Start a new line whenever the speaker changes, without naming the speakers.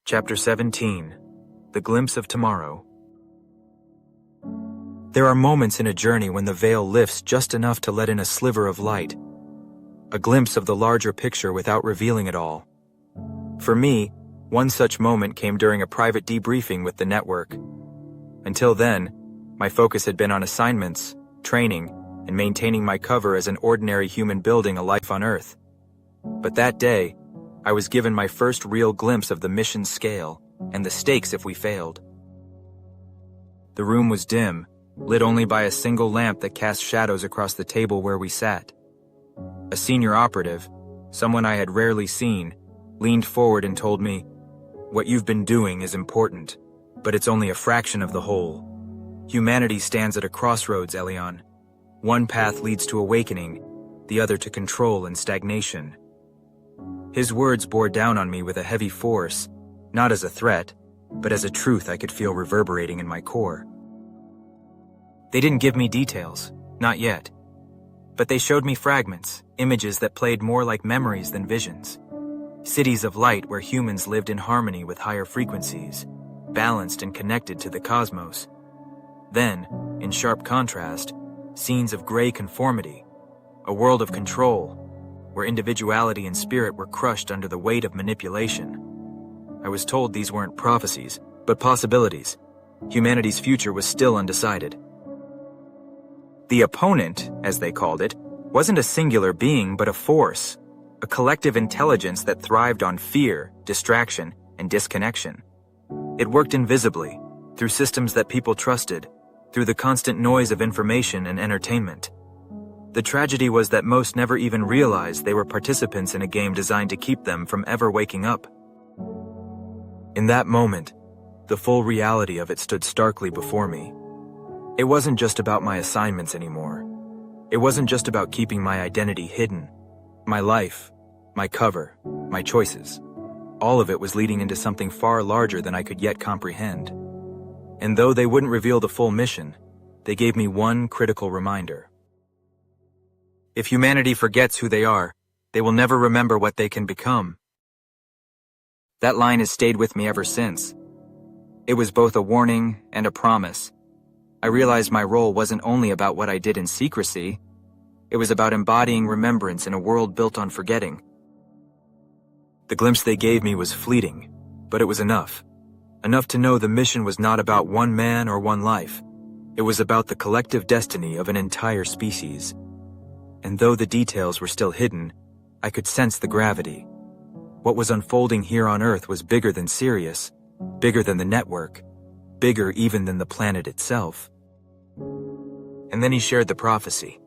Chapter 17. The Glimpse of Tomorrow. There are moments in a journey when the veil lifts just enough to let in a sliver of light, a glimpse of the larger picture without revealing it all. For me, one such moment came during a private debriefing with the network. Until then, my focus had been on assignments, training, and maintaining my cover as an ordinary human building a life on Earth. But that day, I was given my first real glimpse of the mission's scale and the stakes if we failed. The room was dim, lit only by a single lamp that cast shadows across the table where we sat. A senior operative, someone I had rarely seen, leaned forward and told me, "What you've been doing is important, but it's only a fraction of the whole. Humanity stands at a crossroads, Elion. One path leads to awakening, the other to control and stagnation." His words bore down on me with a heavy force, not as a threat, but as a truth I could feel reverberating in my core. They didn't give me details, not yet. But they showed me fragments, images that played more like memories than visions. Cities of light where humans lived in harmony with higher frequencies, balanced and connected to the cosmos. Then, in sharp contrast, scenes of gray conformity, a world of control, where individuality and spirit were crushed under the weight of manipulation. I was told these weren't prophecies, but possibilities. Humanity's future was still undecided. The opponent, as they called it, wasn't a singular being but a force, a collective intelligence that thrived on fear, distraction, and disconnection. It worked invisibly, through systems that people trusted, through the constant noise of information and entertainment. The tragedy was that most never even realized they were participants in a game designed to keep them from ever waking up. In that moment, the full reality of it stood starkly before me. It wasn't just about my assignments anymore. It wasn't just about keeping my identity hidden. My life, my cover, my choices. All of it was leading into something far larger than I could yet comprehend. And though they wouldn't reveal the full mission, they gave me one critical reminder. If humanity forgets who they are, they will never remember what they can become. That line has stayed with me ever since. It was both a warning and a promise. I realized my role wasn't only about what I did in secrecy, it was about embodying remembrance in a world built on forgetting. The glimpse they gave me was fleeting, but it was enough. Enough to know the mission was not about one man or one life. It was about the collective destiny of an entire species. And though the details were still hidden, I could sense the gravity. What was unfolding here on Earth was bigger than Sirius, bigger than the network, bigger even than the planet itself. And then he shared the prophecy.